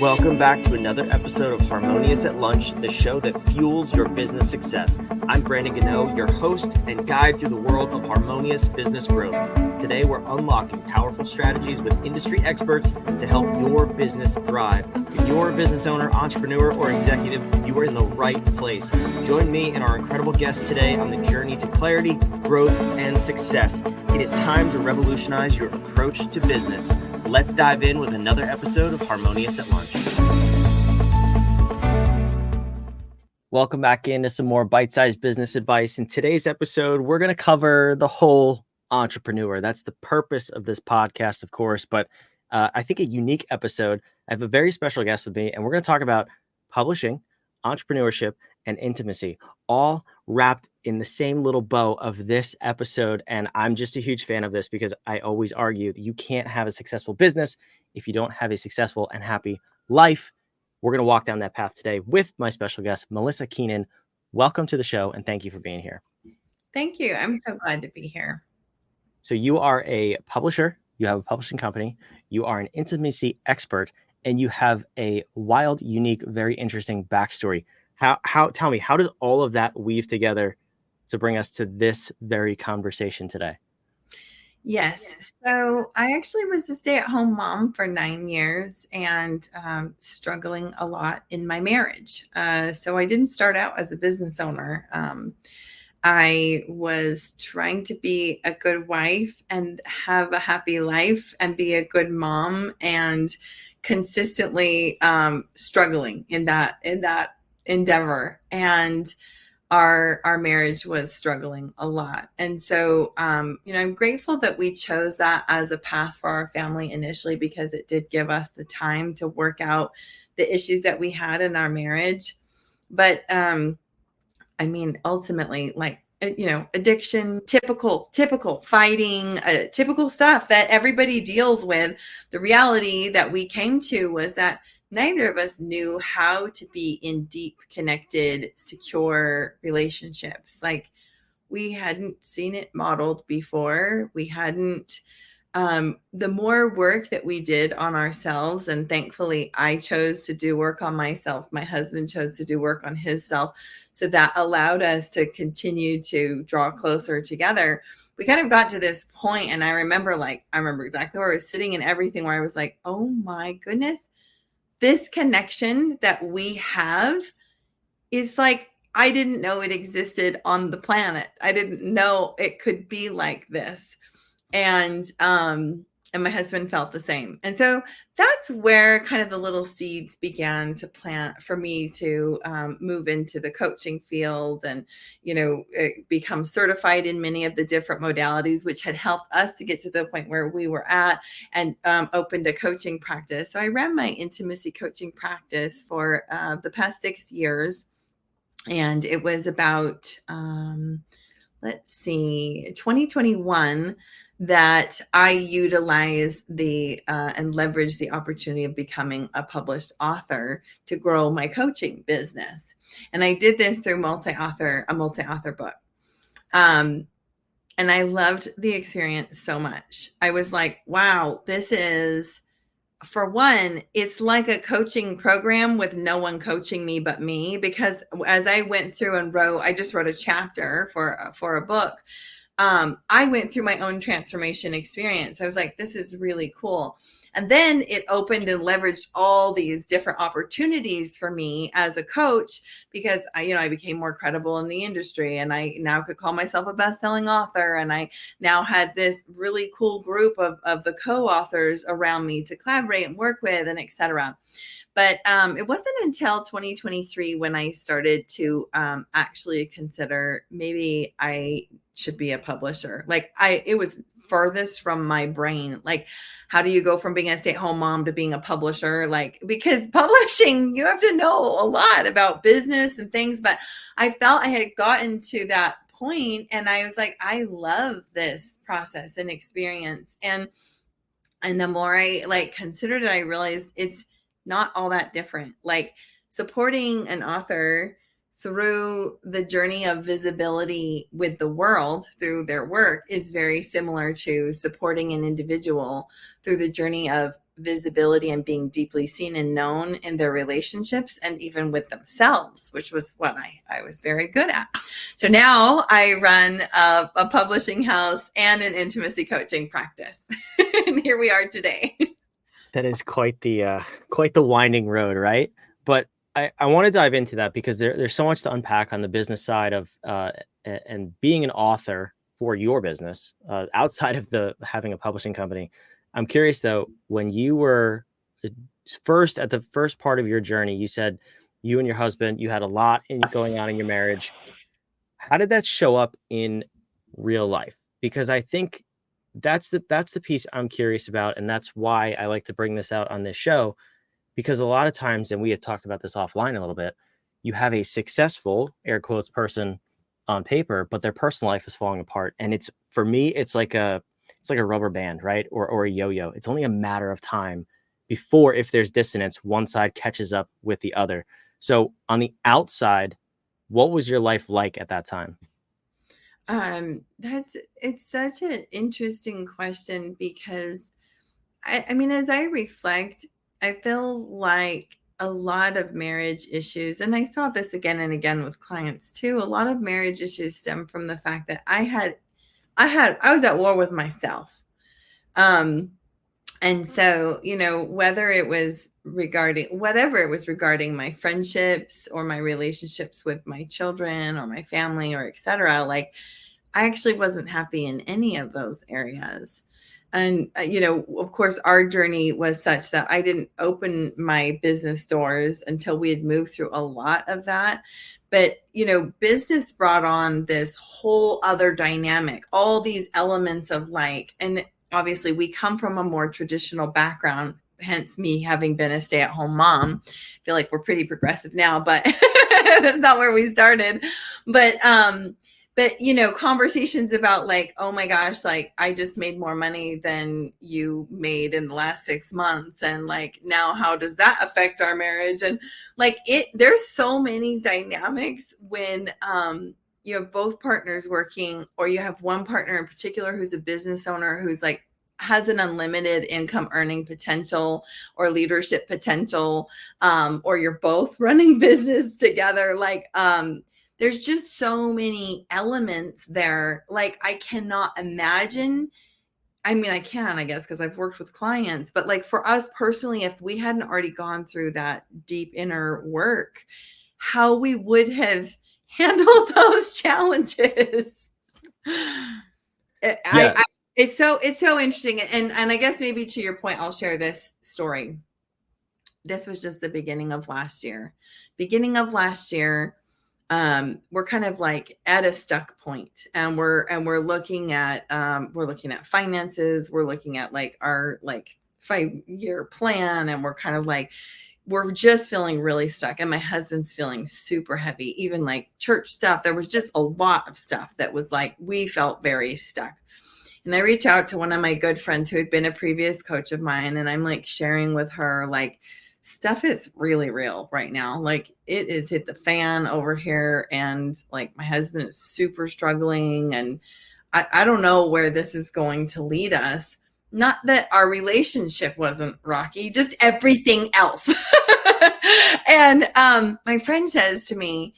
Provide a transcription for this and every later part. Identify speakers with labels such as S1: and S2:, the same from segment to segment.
S1: Welcome back to another episode of Harmonious at Lunch, the show that fuels your business success. I'm Brandon Gano, your host and guide through the world of harmonious business growth. Today, we're unlocking powerful strategies with industry experts to help your business thrive. If you're a business owner, entrepreneur, or executive, you are in the right place. Join me and our incredible guests today on the journey to clarity, growth, and success. It is time to revolutionize your approach to business. Let's dive in with another episode of Harmonious at Lunch. Welcome back into some more bite-sized business advice. In today's episode, we're going to cover the whole entrepreneur. That's the purpose of this podcast, of course, but I think a unique episode. I have a very special guest with me, and we're going to talk about publishing, entrepreneurship, and intimacy, all wrapped in the same little bow of this episode. And I'm just a huge fan of this because I always argue that you can't have a successful business if you don't have a successful and happy life. We're going to walk down that path today with my special guest, Melissa Keenan. Welcome to the show, and thank you for being here.
S2: Thank you. I'm so glad to be here.
S1: So you are a publisher, you have a publishing company, you are an intimacy expert, and you have a wild, unique, very interesting backstory. Tell me, how does all of that weave together to bring us to this very conversation today?
S2: Yes. So I actually was a stay-at-home mom for 9 years and struggling a lot in my marriage. So I didn't start out as a business owner. I was trying to be a good wife and have a happy life and be a good mom, and consistently struggling in that endeavor. And our marriage was struggling a lot. And so, I'm grateful that we chose that as a path for our family initially, because it did give us the time to work out the issues that we had in our marriage. But, ultimately, addiction, typical fighting, typical stuff that everybody deals with. The reality that we came to was that neither of us knew how to be in deep, connected, secure relationships. Like, we hadn't seen it modeled before. We hadn't. The more work that we did on ourselves, and thankfully I chose to do work on myself, my husband chose to do work on his self. So that allowed us to continue to draw closer together. We kind of got to this point, and I remember exactly where I was sitting and everything, where I was like, oh my goodness, this connection that we have is like, I didn't know it existed on the planet. I didn't know it could be like this. And my husband felt the same. And so that's where kind of the little seeds began to plant for me to move into the coaching field and, become certified in many of the different modalities, which had helped us to get to the point where we were at, and opened a coaching practice. So I ran my intimacy coaching practice for the past 6 years. And it was about, 2021, that I utilized and leveraged the opportunity of becoming a published author to grow my coaching business. And I did this through a multi-author book. And I loved the experience so much. I was like, wow, this is, for one, it's like a coaching program with no one coaching me but me, because as I went through and I just wrote a chapter for a book. I went through my own transformation experience. I was like, this is really cool. And then it opened and leveraged all these different opportunities for me as a coach, because I became more credible in the industry, and I now could call myself a best-selling author. And I now had this really cool group of the co-authors around me to collaborate and work with, and et cetera. But it wasn't until 2023 when I started to actually consider maybe I should be a publisher. It was furthest from my brain. Like, how do you go from being a stay-at-home mom to being a publisher? Because publishing, you have to know a lot about business and things. But I felt I had gotten to that point, and I was like, I love this process and experience. And the more I considered it, I realized it's not all that different. Supporting an author through the journey of visibility with the world through their work is very similar to supporting an individual through the journey of visibility and being deeply seen and known in their relationships and even with themselves, which was what I was very good at. So now I run a publishing house and an intimacy coaching practice. And here we are today.
S1: That is quite the winding road, right? But I want to dive into that because there's so much to unpack on the business side of and being an author for your business outside of the having a publishing company. I'm curious though, when you were at the first part of your journey, you said you and your husband, you had a lot going on in your marriage. How did that show up in real life? Because I think that's the piece I'm curious about, and that's why I like to bring this out on this show, because a lot of times, and we had talked about this offline a little bit, you have a successful air quotes person on paper, but their personal life is falling apart. And it's, for me, it's like a rubber band, right? Or a yo-yo. It's only a matter of time before, if there's dissonance, one side catches up with the other. So on the outside, what was your life like at that time?
S2: It's such an interesting question because I mean, as I reflect, I feel like a lot of marriage issues, and I saw this again and again with clients too. A lot of marriage issues stem from the fact that I was at war with myself. And so, whether it was regarding my friendships or my relationships with my children or my family or etc., like I actually wasn't happy in any of those areas. And, of course, our journey was such that I didn't open my business doors until we had moved through a lot of that. But, business brought on this whole other dynamic, all these elements of and obviously we come from a more traditional background, hence me having been a stay-at-home mom. I feel like we're pretty progressive now, but that's not where we started. But conversations about oh my gosh, I just made more money than you made in the last 6 months. And now how does that affect our marriage? And there's so many dynamics when, you have both partners working, or you have one partner in particular who's a business owner who's has an unlimited income earning potential or leadership potential, or you're both running business together. There's just so many elements there. I cannot imagine. I mean, I can, I guess, because I've worked with clients, but for us personally, if we hadn't already gone through that deep inner work, how we would have handled those challenges. It's so interesting. And I guess maybe to your point, I'll share this story. This was just the beginning of last year. We're kind of at a stuck point, and we're looking at finances. We're looking at our 5-year plan, and we're kind of we're just feeling really stuck. And my husband's feeling super heavy, even church stuff. There was just a lot of stuff that was we felt very stuck. And I reach out to one of my good friends who had been a previous coach of mine, and I'm sharing with her, stuff is really real right now. It is hit the fan over here. And my husband is super struggling, and I don't know where this is going to lead us. Not that our relationship wasn't rocky, just everything else. And my friend says to me,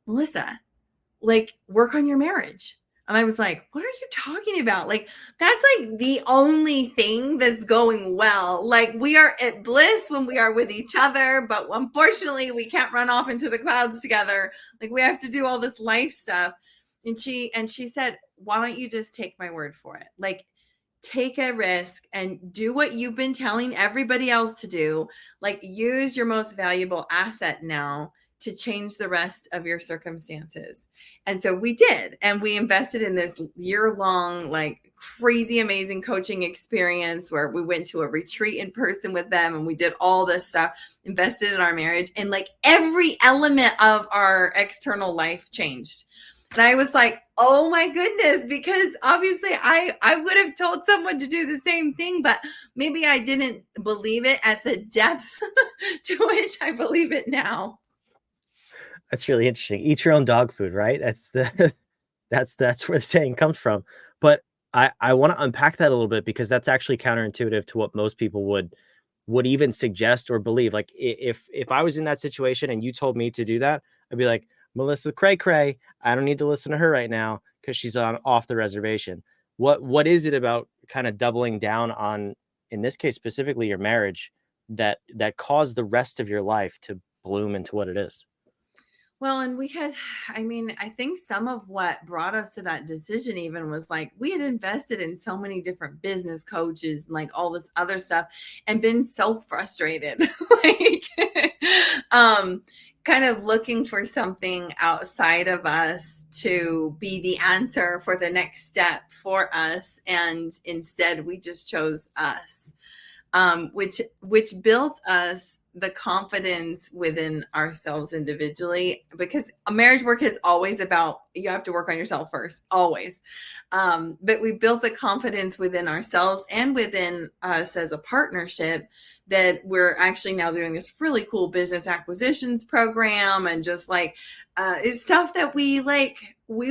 S2: Melissa, work on your marriage. And I was like, what are you talking about? That's the only thing that's going well. We are at bliss when we are with each other, but unfortunately we can't run off into the clouds together. We have to do all this life stuff. And she said, why don't you just take my word for it? Take a risk and do what you've been telling everybody else to do. Use your most valuable asset now to change the rest of your circumstances. And so we did. And we invested in this year-long, crazy, amazing coaching experience where we went to a retreat in person with them, and we did all this stuff, invested in our marriage, and every element of our external life changed. And I was like, oh my goodness, because obviously I would have told someone to do the same thing, but maybe I didn't believe it at the depth to which I believe it now.
S1: That's really interesting. Eat your own dog food, right? That's where the saying comes from. But I want to unpack that a little bit, because that's actually counterintuitive to what most people would would even suggest or believe. Like if I was in that situation and you told me to do that, I'd be like, Melissa cray cray, I don't need to listen to her right now because she's on off the reservation. What is it about kind of doubling down on, in this case specifically, your marriage that caused the rest of your life to bloom into what it is?
S2: Well, and we had, I mean, I think some of what brought us to that decision even was like we had invested in so many different business coaches and like all this other stuff and been so frustrated. like um kind of looking for something outside of us to be the answer for the next step for us. And instead we just chose us, which built us the confidence within ourselves individually, because marriage work is always about, you have to work on yourself first, always. But we built the confidence within ourselves and within us as a partnership that we're actually now doing this really cool business acquisitions program, and just like it's stuff that we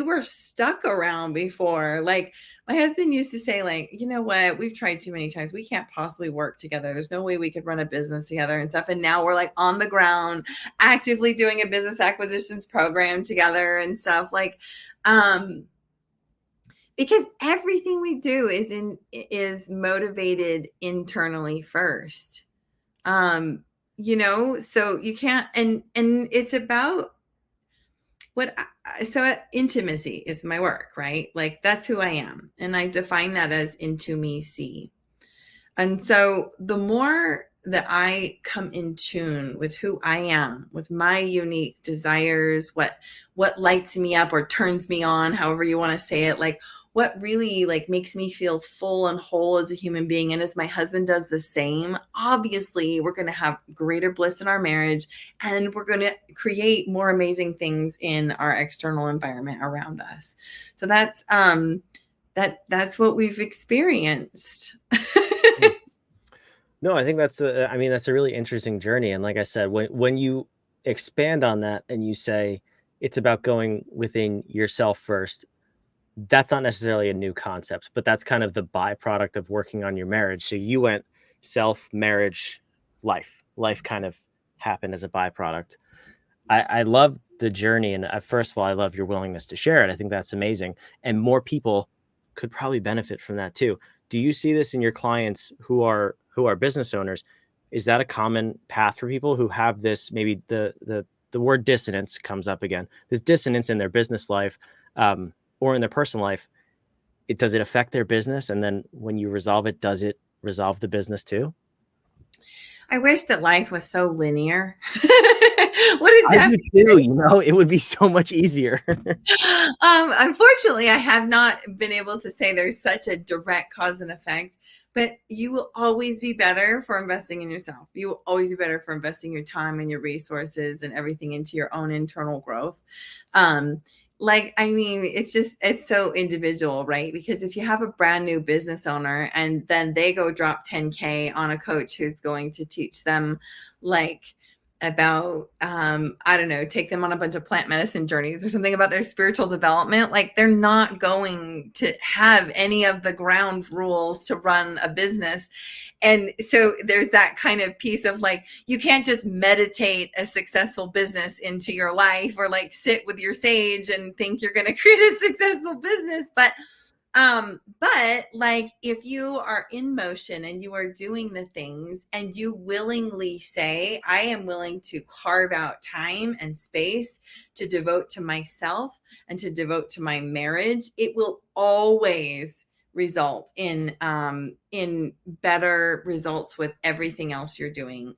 S2: were stuck around before. Like my husband used to say, like, you know what, we've tried too many times, we can't possibly work together, there's no way we could run a business together and stuff. And now we're like on the ground actively doing a business acquisitions program together and stuff, like because everything we do is motivated internally first. So you can't, and it's about intimacy is my work, right? Like that's who I am. And I define that as into me see. And so the more that I come in tune with who I am, with my unique desires, what lights me up or turns me on, however you want to say it, like what really like makes me feel full and whole as a human being, and as my husband does the same, obviously we're going to have greater bliss in our marriage, and we're going to create more amazing things in our external environment around us. So that's what we've experienced.
S1: No, I think that's a really interesting journey. And like I said, when you expand on that and you say it's about going within yourself first, that's not necessarily a new concept, but that's kind of the byproduct of working on your marriage. So you went self, marriage, life kind of happened as a byproduct. I love the journey. And first of all, I love your willingness to share it. I think that's amazing. And more people could probably benefit from that too. Do you see this in your clients who are business owners? Is that a common path for people who have this, maybe the word dissonance comes up again, this dissonance in their business life, or in their personal life? Does it affect their business? And then when you resolve it, does it resolve the business too?
S2: I wish that life was so linear. What did
S1: I
S2: that
S1: do
S2: be?
S1: too. It would be so much easier.
S2: Unfortunately, I have not been able to say there's such a direct cause and effect, but you will always be better for investing in yourself. You will always be better for investing your time and your resources and everything into your own internal growth. It's so individual, right? Because if you have a brand new business owner and then they go drop 10K on a coach who's going to teach them like about I don't know, take them on a bunch of plant medicine journeys or something about their spiritual development, like they're not going to have any of the ground rules to run a business. And so there's that kind of piece of like, you can't just meditate a successful business into your life, or like sit with your sage and think you're going to create a successful business. But like if you are in motion and you are doing the things and you willingly say, I am willing to carve out time and space to devote to myself and to devote to my marriage, it will always result in better results with everything else you're doing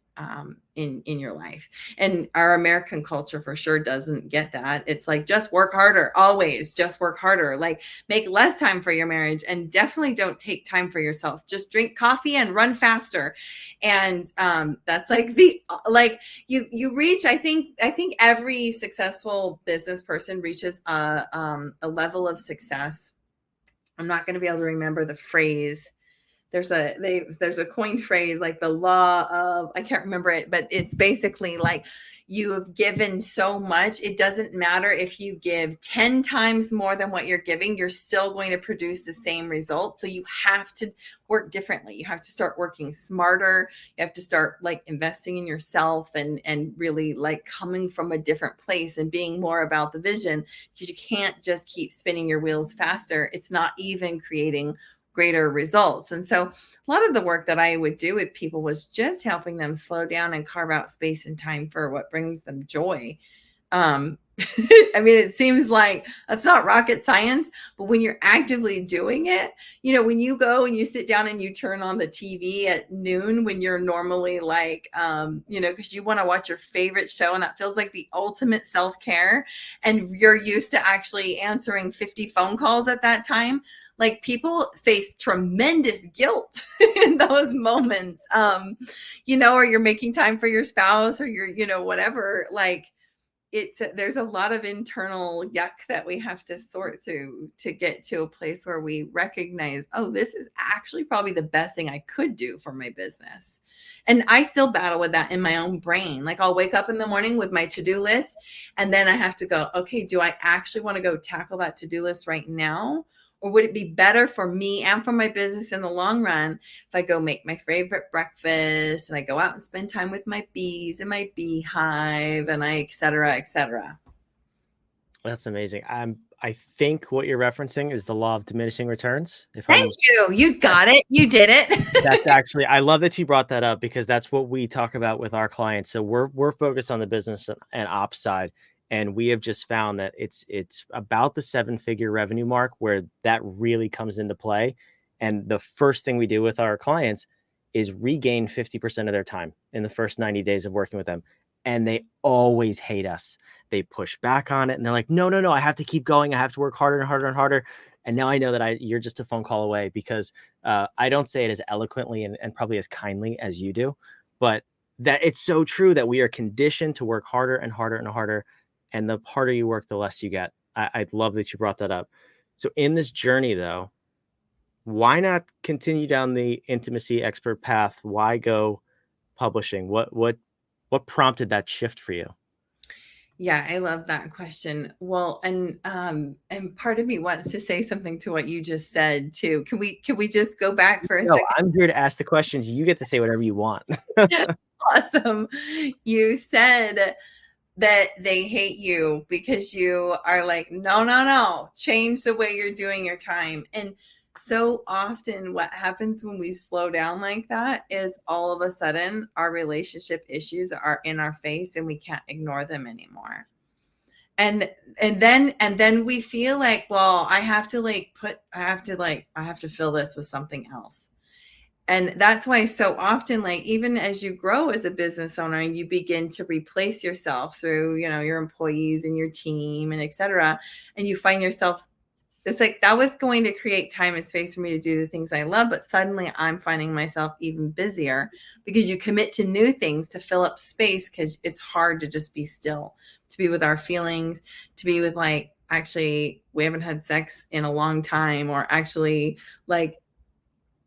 S2: in your life. And our American culture for sure doesn't get that. It's like, just work harder, always just work harder, like make less time for your marriage and definitely don't take time for yourself. Just drink coffee and run faster. And that's like you reach, I think every successful business person reaches a level of success. I'm not going to be able to remember the phrase there's a coined phrase like the law of, I can't remember it, but it's basically like you have given so much, it doesn't matter if you give 10 times more than what you're giving, you're still going to produce the same result. So you have to work differently. You have to start working smarter. You have to start like investing in yourself and really like coming from a different place and being more about the vision, because you can't just keep spinning your wheels faster. It's not even creating greater results. And so a lot of the work that I would do with people was just helping them slow down and carve out space and time for what brings them joy. I mean, it seems like that's not rocket science, but when you're actively doing it, when you go and you sit down and you turn on the TV at noon when you're normally like, because you want to watch your favorite show, and that feels like the ultimate self-care, and you're used to actually answering 50 phone calls at that time. Like, people face tremendous guilt in those moments, or you're making time for your spouse or your, whatever, like, there's a lot of internal yuck that we have to sort through to get to a place where we recognize, oh, this is actually probably the best thing I could do for my business. And I still battle with that in my own brain. Like, I'll wake up in the morning with my to-do list, and then I have to go, okay, do I actually want to go tackle that to-do list right now? Or would it be better for me and for my business in the long run if I go make my favorite breakfast and I go out and spend time with my bees and my beehive and et cetera, et cetera?
S1: That's amazing. I think what you're referencing is the law of diminishing returns.
S2: Thank you. You got it. You did it.
S1: That's actually, I love that you brought that up, because that's what we talk about with our clients. So we're focused on the business and ops side. And we have just found that it's about the 7-figure revenue mark where that really comes into play. And the first thing we do with our clients is regain 50% of their time in the first 90 days of working with them. And they always hate us. They push back on it, and they're like, no, I have to keep going. I have to work harder and harder and harder. And now I know that you're just a phone call away, because I don't say it as eloquently and probably as kindly as you do, but that it's so true that we are conditioned to work harder and harder and harder. And the harder you work, the less you get. I love that you brought that up. So in this journey, though, why not continue down the intimacy expert path? Why go publishing? What prompted that shift for you?
S2: Yeah, I love that question. Well, and part of me wants to say something to what you just said too. Can we just go back for a
S1: No,
S2: second?
S1: I'm here to ask the questions. You get to say whatever you want.
S2: Awesome. You said that they hate you because you are like, no, change the way you're doing your time. And so often what happens when we slow down like that is all of a sudden our relationship issues are in our face and we can't ignore them anymore. And then we feel like, well, I have to fill this with something else. And that's why so often, like, even as you grow as a business owner and you begin to replace yourself through, your employees and your team and et cetera, and you find yourself, it's like that was going to create time and space for me to do the things I love. But suddenly I'm finding myself even busier because you commit to new things to fill up space, because it's hard to just be still, to be with our feelings, to be with like, actually, we haven't had sex in a long time, or actually, like,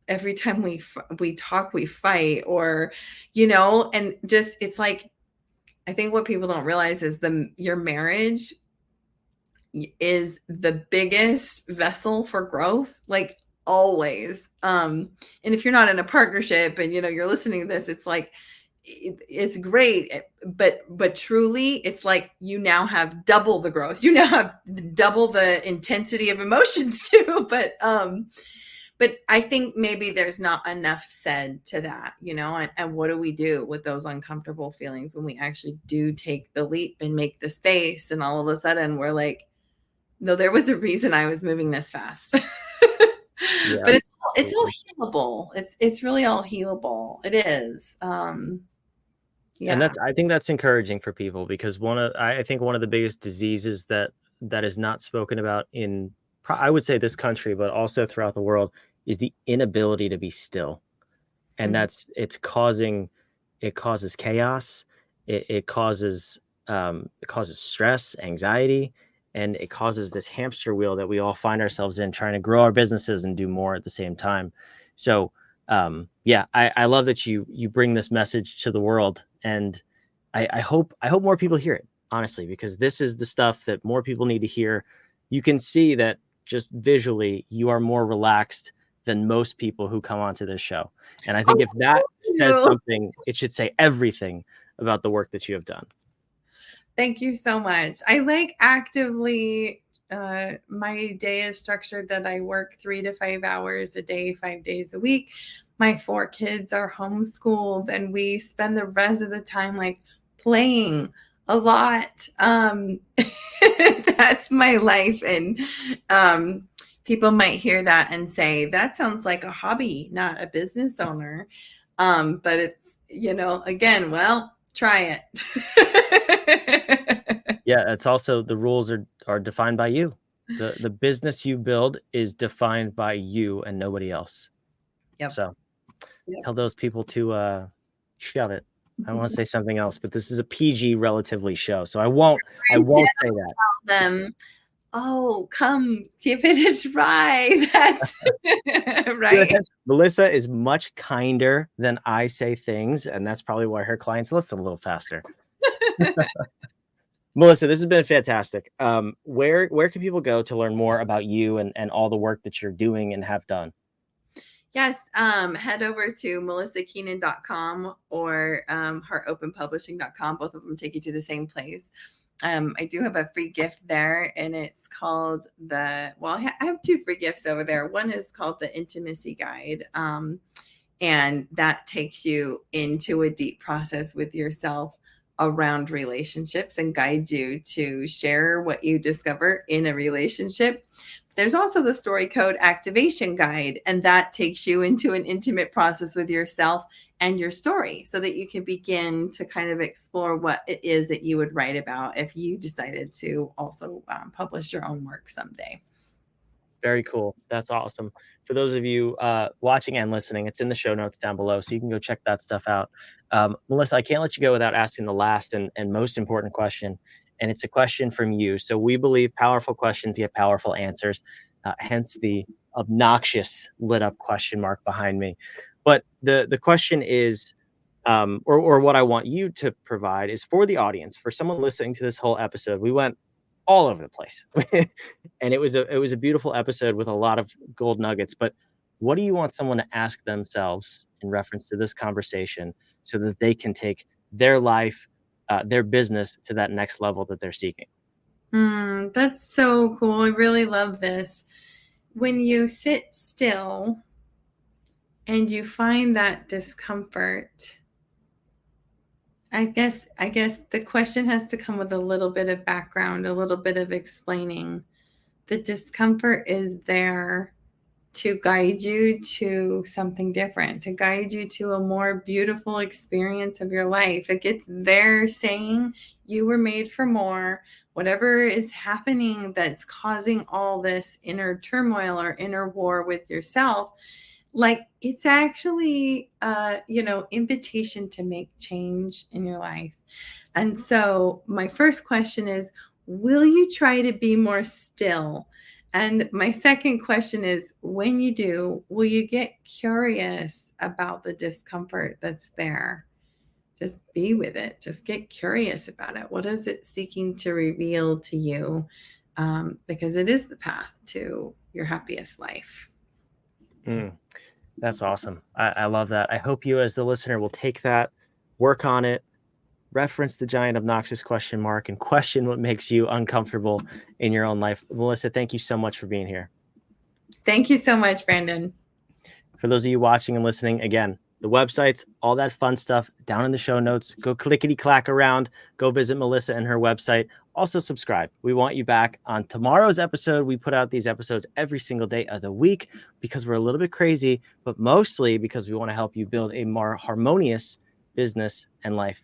S2: every time we talk, we fight, or, and just, it's like, I think what people don't realize is your marriage is the biggest vessel for growth, like, always. And if you're not in a partnership and, you're listening to this, it's like, it's great, but truly it's like you now have double the growth. You now have double the intensity of emotions too. But I think maybe there's not enough said to that, and what do we do with those uncomfortable feelings when we actually do take the leap and make the space, and all of a sudden we're like, no, there was a reason I was moving this fast.
S1: Yeah,
S2: But it's all healable. It's really all healable. It is.
S1: and
S2: Yeah.
S1: I think that's encouraging for people, because I think one of the biggest diseases that is not spoken about in, I would say, this country, but also throughout the world, is the inability to be still. And
S2: Mhm.
S1: it causes chaos. It causes stress, anxiety, and it causes this hamster wheel that we all find ourselves in, trying to grow our businesses and do more at the same time. So Yeah, I love that you bring this message to the world, and I hope more people hear it, honestly, because this is the stuff that more people need to hear. You can see that just visually, you are more relaxed than most people who come onto this show. And I think
S2: Oh,
S1: if that
S2: thank
S1: says
S2: you.
S1: something, it should say everything about the work that you have done.
S2: Thank you so much. I like actively, my day is structured that I work 3 to 5 hours a day, 5 days a week. My 4 kids are homeschooled, and we spend the rest of the time like playing a lot. That's my life. And people might hear that and say, that sounds like a hobby, not a business owner. But it's, again, well, try it.
S1: Yeah, it's also the rules are defined by you. The business you build is defined by you and nobody else.
S2: Yep.
S1: So
S2: Yep.
S1: tell those people to shut it. I want to say something else, but this is a PG relatively show, so I won't say that.
S2: Them, oh, come give it a try. That's right.
S1: Melissa is much kinder than I say things, and that's probably why her clients listen a little faster. Melissa, this has been fantastic. Where can people go to learn more about you and all the work that you're doing and have done?
S2: Yes, head over to melissakeenan.com or heartopenpublishing.com. Both of them take you to the same place. I do have a free gift there, and it's called I have 2 free gifts over there. One is called the Intimacy Guide, and that takes you into a deep process with yourself around relationships and guides you to share what you discover in a relationship. There's also the Story Code Activation Guide, and that takes you into an intimate process with yourself and your story so that you can begin to kind of explore what it is that you would write about if you decided to also publish your own work someday.
S1: Very cool. That's awesome. For those of you watching and listening, it's in the show notes down below, so you can go check that stuff out. Melissa, I can't let you go without asking the last and most important question, and it's a question from you. So we believe powerful questions get powerful answers, hence the obnoxious lit up question mark behind me. But the question is, or what I want you to provide is for the audience, for someone listening to this whole episode. We went all over the place. And it was a beautiful episode with a lot of gold nuggets. But what do you want someone to ask themselves in reference to this conversation so that they can take their life, their business to that next level that they're seeking?
S2: That's so cool. I really love this. When you sit still and you find that discomfort, I guess the question has to come with a little bit of background, a little bit of explaining. The discomfort is there to guide you to something different, to guide you to a more beautiful experience of your life. It gets there saying you were made for more. Whatever is happening that's causing all this inner turmoil or inner war with yourself, like it's actually invitation to make change in your life. And so my first question is, will you try to be more still? And my second question is, when you do, will you get curious about the discomfort that's there? Just be with it. Just get curious about it. What is it seeking to reveal to you? Because it is the path to your happiest life.
S1: That's awesome. I love that. I hope you, as the listener, will take that, work on it, reference the giant obnoxious question mark, and question what makes you uncomfortable in your own life. Melissa, thank you so much for being here.
S2: Thank you so much, Brandon.
S1: For those of you watching and listening, again, the websites, all that fun stuff down in the show notes. Go clickety clack around. Go visit Melissa and her website. Also subscribe. We want you back on tomorrow's episode. We put out these episodes every single day of the week because we're a little bit crazy, but mostly because we want to help you build a more harmonious business and life.